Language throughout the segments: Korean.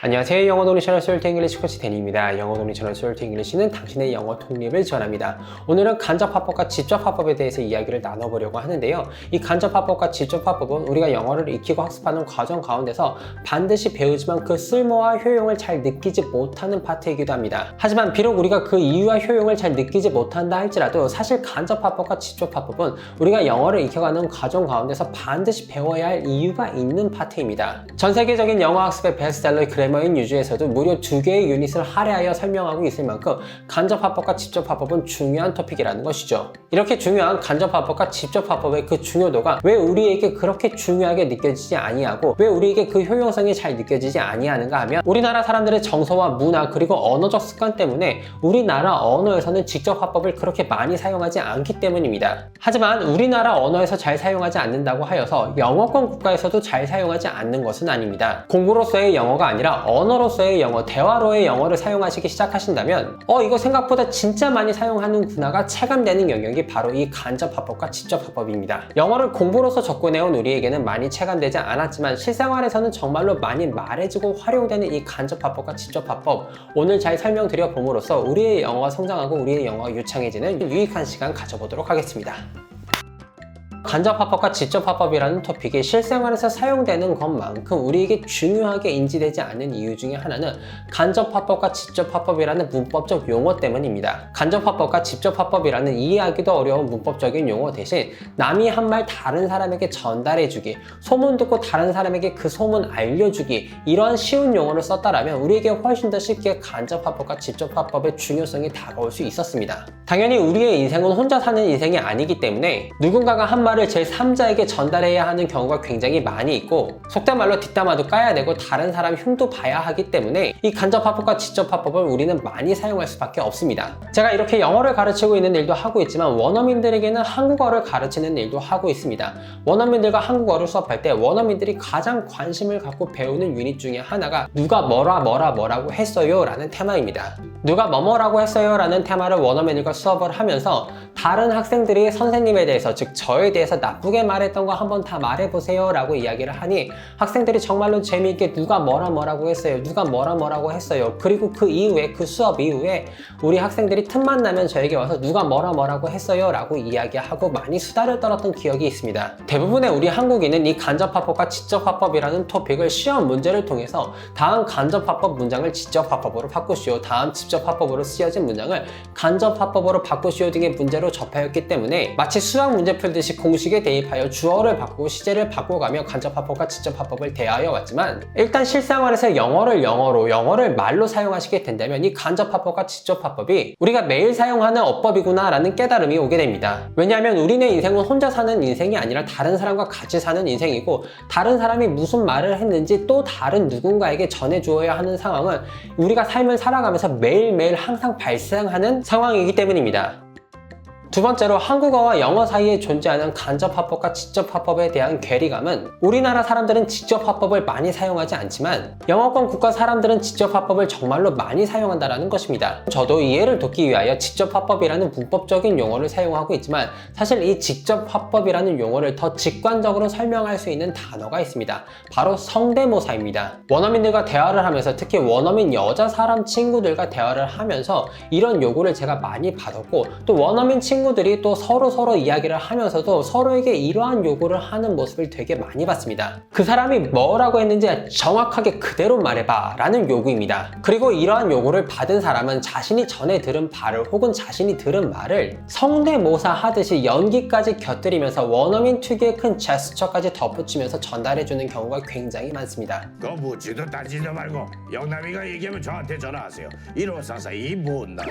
안녕하세요. 영어 동리 채널 솔트 잉글리시 코치 데니입니다. 영어 동리 채널 솔트 잉글리시는 당신의 영어 독립을 지원합니다. 오늘은 간접 화법과 직접 화법에 대해서 이야기를 나눠보려고 하는데요. 이 간접 화법과 직접 화법은 우리가 영어를 익히고 학습하는 과정 가운데서 반드시 배우지만 그 쓸모와 효용을 잘 느끼지 못하는 파트이기도 합니다. 하지만 비록 우리가 그 이유와 효용을 잘 느끼지 못한다 할지라도 사실 간접 화법과 직접 화법은 우리가 영어를 익혀가는 과정 가운데서 반드시 배워야 할 이유가 있는 파트입니다. 전 세계적인 영어 학습의 베스트셀러 그래머인 유주에서도 무려 2개의 유닛을 할애하여 설명하고 있을 만큼 간접 화법과 직접 화법은 중요한 토픽이라는 것이죠. 이렇게 중요한 간접 화법과 직접 화법의 그 중요도가 왜 우리에게 그렇게 중요하게 느껴지지 아니하고 왜 우리에게 그 효용성이 잘 느껴지지 아니하는가 하면 우리나라 사람들의 정서와 문화 그리고 언어적 습관 때문에 우리나라 언어에서는 직접 화법을 그렇게 많이 사용하지 않기 때문입니다. 하지만 우리나라 언어에서 잘 사용하지 않는다고 하여서 영어권 국가에서도 잘 사용하지 않는 것은 아닙니다. 공부로서의 영어가 아니라 언어로서의 영어, 대화로의 영어를 사용하시기 시작하신다면 이거 생각보다 진짜 많이 사용하는구나가 체감되는 영역이 바로 이 간접 화법과 직접 화법입니다. 영어를 공부로서 접근해온 우리에게는 많이 체감되지 않았지만 실생활에서는 정말로 많이 말해지고 활용되는 이 간접 화법과 직접 화법, 오늘 잘 설명드려 봄으로써 우리의 영어가 성장하고 우리의 영어가 유창해지는 유익한 시간 가져보도록 하겠습니다. 간접 화법과 직접 화법이라는 토픽이 실생활에서 사용되는 것만큼 우리에게 중요하게 인지되지 않는 이유 중에 하나는 간접 화법과 직접 화법이라는 문법적 용어 때문입니다. 간접 화법과 직접 화법이라는 이해하기도 어려운 문법적인 용어 대신 남이 한 말 다른 사람에게 전달해주기, 소문 듣고 다른 사람에게 그 소문 알려주기, 이러한 쉬운 용어를 썼다라면 우리에게 훨씬 더 쉽게 간접 화법과 직접 화법의 중요성이 다가올 수 있었습니다. 당연히 우리의 인생은 혼자 사는 인생이 아니기 때문에 누군가가 한 말을 제3자에게 전달해야 하는 경우가 굉장히 많이 있고 속된 말로 뒷담화도 까야 되고 다른 사람 흉도 봐야 하기 때문에 이 간접 화법과 직접 화법을 우리는 많이 사용할 수밖에 없습니다. 제가 이렇게 영어를 가르치고 있는 일도 하고 있지만 원어민들에게는 한국어를 가르치는 일도 하고 있습니다. 원어민들과 한국어를 수업할 때 원어민들이 가장 관심을 갖고 배우는 유닛 중에 하나가 누가 뭐라고 했어요 라는 테마입니다. 누가 뭐라고 했어요 라는 테마를 원어민들과 수업을 하면서 다른 학생들이 선생님에 대해서 즉 저에 대해서 나쁘게 말했던 거 한번 다 말해보세요 라고 이야기를 하니 학생들이 정말로 재미있게 누가 뭐라고 했어요, 누가 뭐라고 했어요, 그리고 그 이후에 그 수업 이후에 우리 학생들이 틈만 나면 저에게 와서 누가 뭐라고 했어요 라고 이야기하고 많이 수다를 떨었던 기억이 있습니다. 대부분의 우리 한국인은 이 간접 화법과 직접 화법이라는 토픽을 시험 문제를 통해서 다음 간접 화법 문장을 직접 화법으로 바꾸시오, 다음 직접 화법으로 쓰여진 문장을 간접 화법으로 바꾸시오 등의 문제로 접하였기 때문에 마치 수학 문제 풀듯이 공식에 대입하여 주어를 바꾸고 시제를 바꿔가며 간접 화법과 직접 화법을 대하여 왔지만 일단 실생활에서 영어를 말로 사용하시게 된다면 이 간접 화법과 직접 화법이 우리가 매일 사용하는 어법이구나 라는 깨달음이 오게 됩니다. 왜냐하면 우리네 인생은 혼자 사는 인생이 아니라 다른 사람과 같이 사는 인생이고 다른 사람이 무슨 말을 했는지 또 다른 누군가에게 전해주어야 하는 상황은 우리가 삶을 살아가면서 매일매일 항상 발생하는 상황이기 때문입니다. 두 번째로 한국어와 영어 사이에 존재하는 간접 화법과 직접 화법에 대한 괴리감은 우리나라 사람들은 직접 화법을 많이 사용하지 않지만 영어권 국가 사람들은 직접 화법을 정말로 많이 사용한다는 것입니다. 저도 이해를 돕기 위하여 직접 화법이라는 문법적인 용어를 사용하고 있지만 사실 이 직접 화법이라는 용어를 더 직관적으로 설명할 수 있는 단어가 있습니다. 바로 성대모사입니다. 원어민들과 대화를 하면서 특히 원어민 여자 사람 친구들과 대화를 하면서 이런 요구를 제가 많이 받았고 또 원어민 친구들이 또 서로 이야기를 하면서도 서로에게 이러한 요구를 하는 모습을 되게 많이 봤습니다. 그 사람이 뭐라고 했는지 정확하게 그대로 말해봐 라는 요구입니다. 그리고 이러한 요구를 받은 사람은 자신이 전에 들은 바를 혹은 자신이 들은 말을 성대모사 하듯이 연기까지 곁들이면서 원어민 특유의 큰 제스처까지 덧붙이면서 전달해주는 경우가 굉장히 많습니다. 그 묻지도 따지도 말고 영남이가 얘기하면 저한테 전화하세요. 1544 이 못나.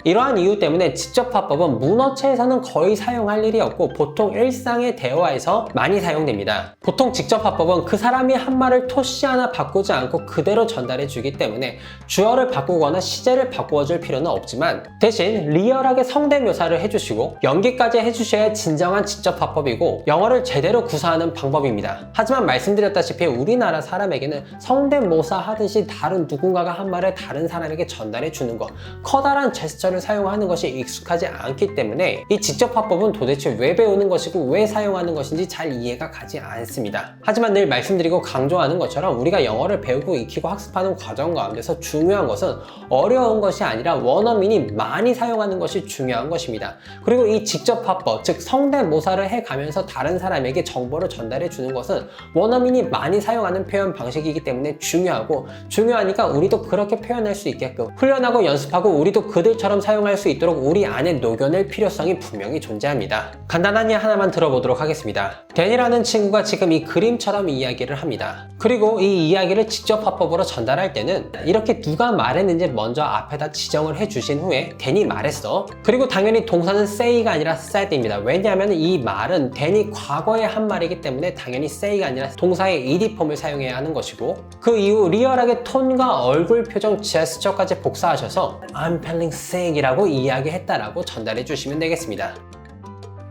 이러한 이유 때문에 직접 화법은 문어체에서는 거의 사용할 일이 없고 보통 일상의 대화에서 많이 사용됩니다. 보통 직접 화법은 그 사람이 한 말을 토시 하나 바꾸지 않고 그대로 전달해 주기 때문에 주어를 바꾸거나 시제를 바꾸어 줄 필요는 없지만 대신 리얼하게 성대묘사를 해주시고 연기까지 해주셔야 진정한 직접 화법이고 영어를 제대로 구사하는 방법입니다. 하지만 말씀드렸다시피 우리나라 사람에게는 성대모사 하듯이 다른 누군가가 한 말을 다른 사람에게 전달해 주는 것, 커다란 제스처를 사용하는 것이 익숙하지 않기 있기 때문에 이 직접 화법은 도대체 왜 배우는 것이고 왜 사용하는 것인지 잘 이해가 가지 않습니다. 하지만 늘 말씀드리고 강조하는 것처럼 우리가 영어를 배우고 익히고 학습하는 과정 가운데서 중요한 것은 어려운 것이 아니라 원어민이 많이 사용하는 것이 중요한 것입니다. 그리고 이 직접 화법, 즉 성대모사를 해가면서 다른 사람에게 정보를 전달해 주는 것은 원어민이 많이 사용하는 표현 방식이기 때문에 중요하니까 우리도 그렇게 표현할 수 있게끔 훈련하고 연습하고 우리도 그들처럼 사용할 수 있도록 우리 안에 녹여낼 필요성이 분명히 존재합니다. 간단한 예 하나만 들어보도록 하겠습니다. 댄이라는 친구가 지금 이 그림처럼 이야기를 합니다. 그리고 이 이야기를 직접 화법으로 전달할 때는 이렇게 누가 말했는지 먼저 앞에다 지정을 해주신 후에 댄이 말했어. 그리고 당연히 동사는 say가 아니라 said입니다. 왜냐하면 이 말은 댄이 과거에 한 말이기 때문에 당연히 say가 아니라 동사의 ed 폼을 사용해야 하는 것이고, 그 이후 리얼하게 톤과 얼굴 표정, 제스처까지 복사하셔서 I'm feeling sick 이라고 이야기했다라고 전달해 주시면 되겠습니다.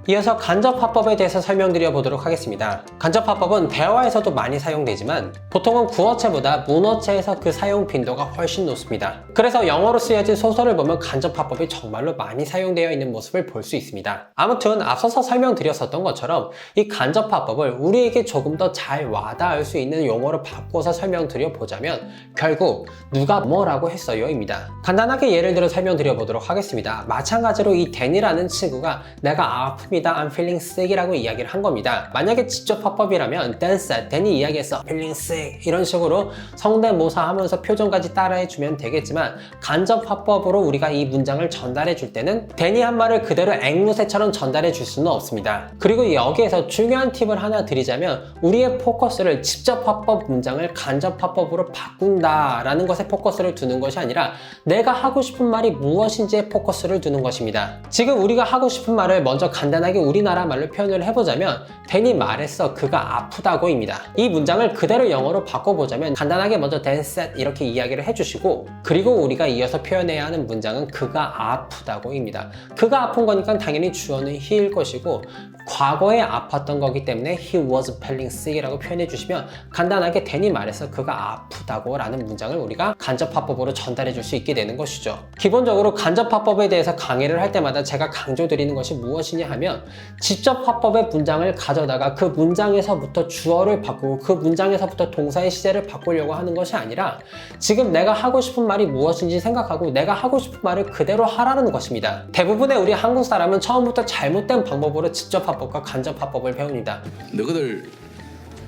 이어서 간접 화법에 대해서 설명드려 보도록 하겠습니다. 간접 화법은 대화에서도 많이 사용되지만 보통은 구어체보다 문어체에서 그 사용 빈도가 훨씬 높습니다. 그래서 영어로 쓰여진 소설을 보면 간접 화법이 정말로 많이 사용되어 있는 모습을 볼 수 있습니다. 아무튼 앞서서 설명드렸었던 것처럼 이 간접 화법을 우리에게 조금 더 잘 와닿을 수 있는 용어로 바꿔서 설명드려 보자면 결국 누가 뭐라고 했어요 입니다. 간단하게 예를 들어 설명드려 보도록 하겠습니다. 마찬가지로 이 댄이라는 친구가 내가 I'm feeling sick 이라고 이야기를 한 겁니다. 만약에 직접 화법이라면 Dan said, 댄이 이야기했어 feeling sick 이런 식으로 성대모사 하면서 표정까지 따라해주면 되겠지만, 간접 화법으로 우리가 이 문장을 전달해 줄 때는 댄이 한 말을 그대로 앵무새처럼 전달해 줄 수는 없습니다. 그리고 여기에서 중요한 팁을 하나 드리자면 우리의 포커스를 직접 화법 문장을 간접 화법으로 바꾼다 라는 것에 포커스를 두는 것이 아니라 내가 하고 싶은 말이 무엇인지에 포커스를 두는 것입니다. 지금 우리가 하고 싶은 말을 먼저 간단하게 우리나라 말로 표현을 해보자면 댄이 말했어 그가 아프다고입니다. 이 문장을 그대로 영어로 바꿔보자면 간단하게 먼저 Dan said 이렇게 이야기를 해주시고, 그리고 우리가 이어서 표현해야 하는 문장은 그가 아프다고입니다. 그가 아픈 거니까 당연히 주어는 he일 것이고 과거에 아팠던 거기 때문에 he was feeling sick 이라고 표현해 주시면 간단하게 댄이 말해서 그가 아프다고 라는 문장을 우리가 간접 화법으로 전달해 줄 수 있게 되는 것이죠. 기본적으로 간접 화법에 대해서 강의를 할 때마다 제가 강조드리는 것이 무엇이냐 하면 직접 화법의 문장을 가져다가 그 문장에서부터 주어를 바꾸고 그 문장에서부터 동사의 시제를 바꾸려고 하는 것이 아니라 지금 내가 하고 싶은 말이 무엇인지 생각하고 내가 하고 싶은 말을 그대로 하라는 것입니다. 대부분의 우리 한국 사람은 처음부터 잘못된 방법으로 직접 화법과 간접 화법을 배웁니다. 너희들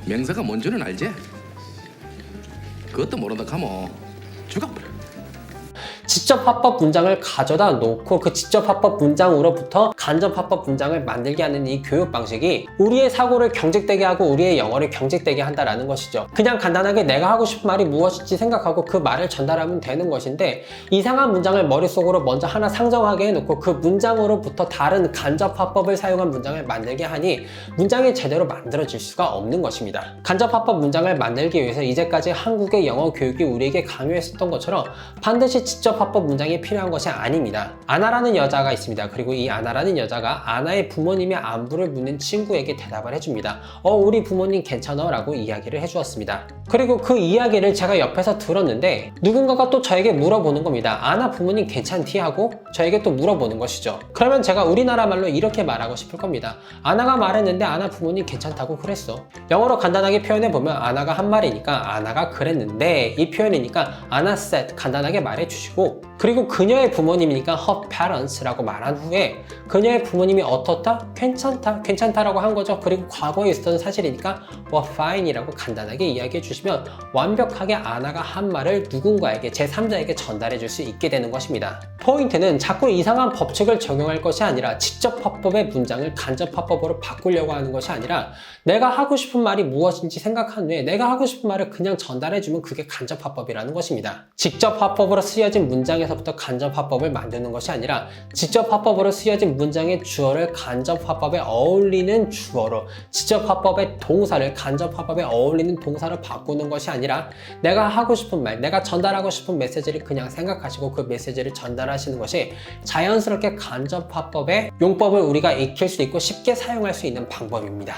명사가 뭔지는 알지? 그것도 모른다 하면 죽어버려. 직접 화법 문장을 가져다 놓고 그 직접 화법 문장으로부터 간접 화법 문장을 만들게 하는 이 교육 방식이 우리의 사고를 경직되게 하고 우리의 영어를 경직되게 한다라는 것이죠. 그냥 간단하게 내가 하고 싶은 말이 무엇인지 생각하고 그 말을 전달하면 되는 것인데, 이상한 문장을 머릿속으로 먼저 하나 상정하게 해놓고 그 문장으로부터 다른 간접 화법을 사용한 문장을 만들게 하니 문장이 제대로 만들어질 수가 없는 것입니다. 간접 화법 문장을 만들기 위해서 이제까지 한국의 영어 교육이 우리에게 강요했었던 것처럼 반드시 직접 화법 문장이 필요한 것이 아닙니다. 아나라는 여자가 있습니다. 그리고 이 아나라는 여자가 아나의 부모님의 안부를 묻는 친구에게 대답을 해줍니다. 우리 부모님 괜찮아? 라고 이야기를 해주었습니다. 그리고 그 이야기를 제가 옆에서 들었는데 누군가가 또 저에게 물어보는 겁니다. 아나 부모님 괜찮디? 하고 저에게 또 물어보는 것이죠. 그러면 제가 우리나라 말로 이렇게 말하고 싶을 겁니다. 아나가 말했는데 아나 부모님 괜찮다고 그랬어. 영어로 간단하게 표현해보면 아나가 한 말이니까 아나가 그랬는데 이 표현이니까 아나 said 간단하게 말해주시고, 그리고 그녀의 부모님이니까 her parents라고 말한 후에 그녀의 부모님이 어떻다? 괜찮다라고 한 거죠. 그리고 과거에 있었던 사실이니까 were fine이라고 간단하게 이야기해 주시면 완벽하게 아나가 한 말을 누군가에게 제3자에게 전달해 줄 수 있게 되는 것입니다. 포인트는 자꾸 이상한 법칙을 적용할 것이 아니라 직접 화법의 문장을 간접 화법으로 바꾸려고 하는 것이 아니라 내가 하고 싶은 말이 무엇인지 생각한 후에 내가 하고 싶은 말을 그냥 전달해 주면 그게 간접 화법이라는 것입니다. 직접 화법으로 쓰여진 문장에서부터 간접 화법을 만드는 것이 아니라 직접 화법으로 쓰여진 문장의 주어를 간접 화법에 어울리는 주어로, 직접 화법의 동사를 간접 화법에 어울리는 동사로 바꾸는 것이 아니라 내가 하고 싶은 말, 내가 전달하고 싶은 메시지를 그냥 생각하시고 그 메시지를 전달하시는 것이 자연스럽게 간접 화법의 용법을 우리가 익힐 수 있고 쉽게 사용할 수 있는 방법입니다.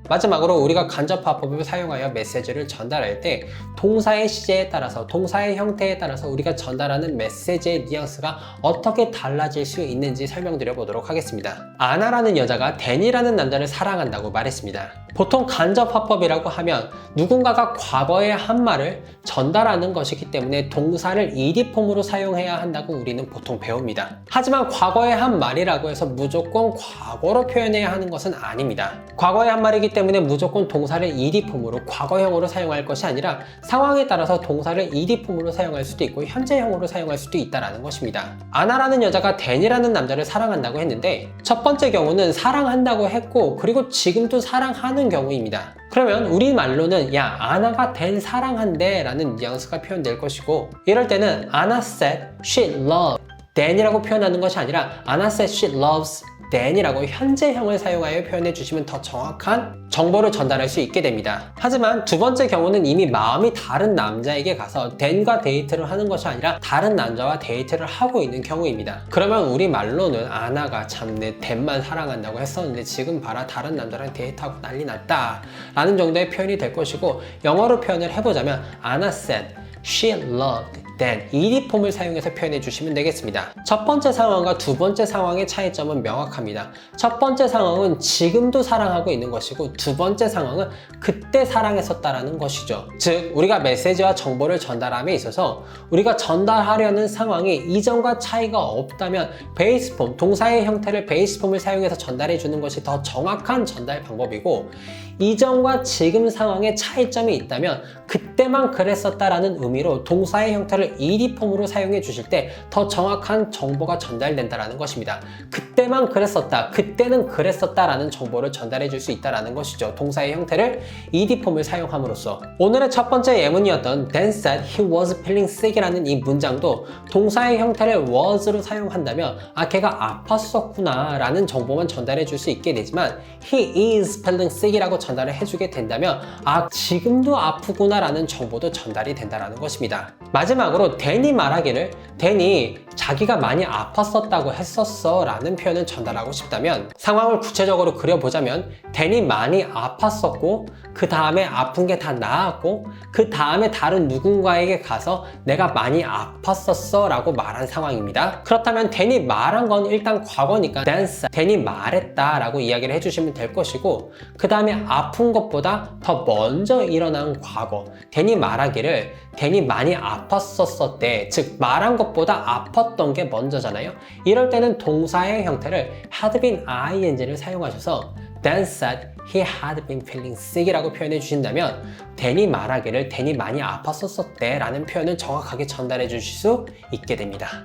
마지막으로 우리가 간접 화법을 사용하여 메시지를 전달할 때 동사의 시제에 따라서, 동사의 형태에 따라서 우리가 전달하는 메시지의 뉘앙스가 어떻게 달라질 수 있는지 설명드려 보도록 하겠습니다. 아나라는 여자가 댄이라는 남자를 사랑한다고 말했습니다. 보통 간접 화법이라고 하면 누군가가 과거에 한 말을 전달하는 것이기 때문에 동사를 ED폼으로 사용해야 한다고 우리는 보통 배웁니다. 하지만 과거에 한 말이라고 해서 무조건 과거로 표현해야 하는 것은 아닙니다. 과거에 한 말이기 때문에 무조건 동사를 ED폼으로, 과거형으로 사용할 것이 아니라 상황에 따라서 동사를 ED폼으로 사용할 수도 있고 현재형으로 사용할 수도 있다는 것입니다. 아나라는 여자가 댄이라는 남자를 사랑한다고 했는데 첫 번째 경우는 사랑한다고 했고 그리고 지금도 사랑하는 경우입니다. 그러면 우리말로는 야, 아나가 댄 사랑한대 라는 뉘앙스가 표현될 것이고, 이럴 때는 아나 said she loved 댄이라고 표현하는 것이 아니라 아나 said she loves 댄이라고 현재형을 사용하여 표현해 주시면 더 정확한 정보를 전달할 수 있게 됩니다. 하지만 두 번째 경우는 이미 마음이 다른 남자에게 가서 댄과 데이트를 하는 것이 아니라 다른 남자와 데이트를 하고 있는 경우입니다. 그러면 우리말로는 아나가 참 내 댄만 사랑한다고 했었는데 지금 봐라 다른 남자랑 데이트하고 난리 났다 라는 정도의 표현이 될 것이고, 영어로 표현을 해보자면 아나 said she loved 댄, ED폼을 사용해서 표현해 주시면 되겠습니다. 첫 번째 상황과 두 번째 상황의 차이점은 명확합니다. 첫 번째 상황은 지금도 사랑하고 있는 것이고 두 번째 상황은 그때 사랑했었다라는 것이죠. 즉 우리가 메시지와 정보를 전달함에 있어서 우리가 전달하려는 상황이 이전과 차이가 없다면 베이스폼, 동사의 형태를 베이스폼을 사용해서 전달해 주는 것이 더 정확한 전달 방법이고, 이전과 지금 상황에 차이점이 있다면 그때만 그랬었다라는 의미로 동사의 형태를 ED폼으로 사용해 주실 때 더 정확한 정보가 전달된다는 것입니다. 그때만 그랬었다, 그때는 그랬었다라는 정보를 전달해 줄 수 있다는 것이죠. 동사의 형태를 ED폼을 사용함으로써. 오늘의 첫 번째 예문이었던 Dan said he was feeling sick이라는 이 문장도 동사의 형태를 was로 사용한다면 아, 걔가 아팠었구나 라는 정보만 전달해 줄 수 있게 되지만 he is feeling sick이라고 전달을 해주게 된다면 아, 지금도 아프구나 라는 정보도 전달이 된다는 것입니다. 마지막으로 댄이 말하기를 댄이 자기가 많이 아팠었다고 했었어 라는 표현을 전달하고 싶다면 상황을 구체적으로 그려보자면 댄이 많이 아팠었고 그 다음에 아픈 게 다 나았고 그 다음에 다른 누군가에게 가서 내가 많이 아팠었어 라고 말한 상황입니다. 그렇다면 댄이 말한 건 일단 과거니까 댄이 말했다 라고 이야기를 해주시면 될 것이고, 그 다음에 아픈 것보다 더 먼저 일어난 과거, 댄이 말하기를 댄이 많이 아팠었대, 즉 말한 것보다 아팠던 게 먼저잖아요. 이럴 때는 동사의 형태를 had been ing를 사용하셔서 Dan said he had been feeling sick이라고 표현해 주신다면 댄이 말하기를 댄이 많이 아팠었대 라는 표현을 정확하게 전달해 주실 수 있게 됩니다.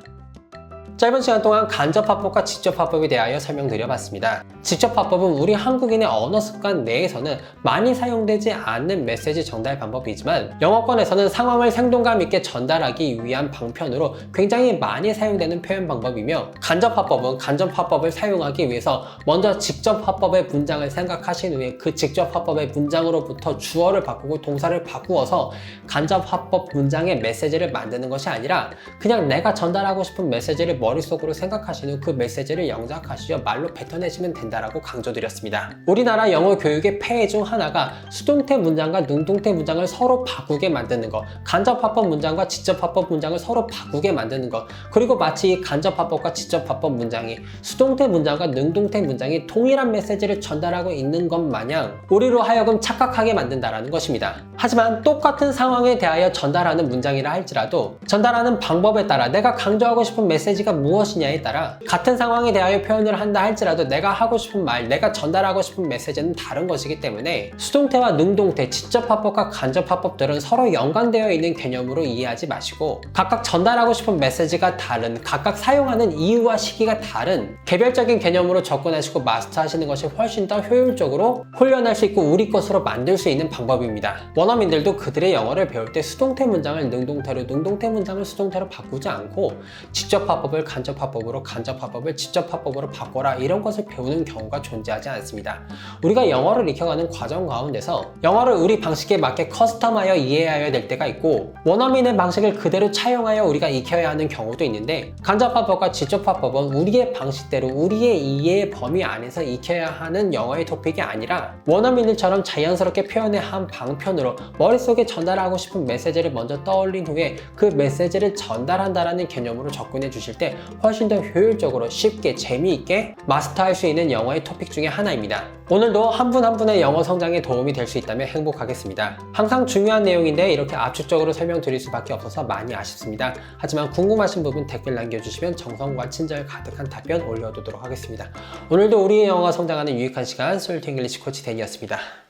짧은 시간 동안 간접 화법과 직접 화법에 대하여 설명드려봤습니다. 직접 화법은 우리 한국인의 언어 습관 내에서는 많이 사용되지 않는 메시지 전달 방법이지만 영어권에서는 상황을 생동감 있게 전달하기 위한 방편으로 굉장히 많이 사용되는 표현 방법이며, 간접 화법은 간접 화법을 사용하기 위해서 먼저 직접 화법의 문장을 생각하신 후에 그 직접 화법의 문장으로부터 주어를 바꾸고 동사를 바꾸어서 간접 화법 문장의 메시지를 만드는 것이 아니라 그냥 내가 전달하고 싶은 메시지를 머릿속으로 생각하신 후 그 메시지를 영작하시어 말로 뱉어내시면 된다라고 강조드렸습니다. 우리나라 영어 교육의 폐해 중 하나가 수동태 문장과 능동태 문장을 서로 바꾸게 만드는 것, 간접 화법 문장과 직접 화법 문장을 서로 바꾸게 만드는 것, 그리고 마치 이 간접 화법과 직접 화법 문장이 수동태 문장과 능동태 문장이 동일한 메시지를 전달하고 있는 것 마냥 우리로 하여금 착각하게 만든다라는 것입니다. 하지만 똑같은 상황에 대하여 전달하는 문장이라 할지라도 전달하는 방법에 따라, 내가 강조하고 싶은 메시지가 무엇이냐에 따라 같은 상황에 대하여 표현을 한다 할지라도 내가 하고 싶은 말, 내가 전달하고 싶은 메시지는 다른 것이기 때문에 수동태와 능동태, 직접 화법과 간접 화법들은 서로 연관되어 있는 개념으로 이해하지 마시고 각각 전달하고 싶은 메시지가 다른, 각각 사용하는 이유와 시기가 다른 개별적인 개념으로 접근하시고 마스터하시는 것이 훨씬 더 효율적으로 훈련할 수 있고 우리 것으로 만들 수 있는 방법입니다. 원어민들도 그들의 영어를 배울 때 수동태 문장을 능동태로, 능동태 문장을 수동태로 바꾸지 않고 직접 화법을 간접화법으로 간접화법을 직접화법으로 바꿔라 이런 것을 배우는 경우가 존재하지 않습니다. 우리가 영어를 익혀가는 과정 가운데서 영어를 우리 방식에 맞게 커스텀하여 이해해야 될 때가 있고 원어민의 방식을 그대로 차용하여 우리가 익혀야 하는 경우도 있는데 간접화법과 직접화법은 우리의 방식대로 우리의 이해의 범위 안에서 익혀야 하는 영어의 토픽이 아니라 원어민들처럼 자연스럽게 표현의 한 방편으로 머릿속에 전달하고 싶은 메시지를 먼저 떠올린 후에 그 메시지를 전달한다라는 개념으로 접근해 주실 때 훨씬 더 효율적으로 쉽게 재미있게 마스터할 수 있는 영어의 토픽 중에 하나입니다. 오늘도 한 분 한 분의 영어 성장에 도움이 될 수 있다면 행복하겠습니다. 항상 중요한 내용인데 이렇게 압축적으로 설명드릴 수밖에 없어서 많이 아쉽습니다. 하지만 궁금하신 부분 댓글 남겨주시면 정성과 친절 가득한 답변 올려두도록 하겠습니다. 오늘도 우리의 영어가 성장하는 유익한 시간 솔트 잉글리시 코치 댄이었습니다.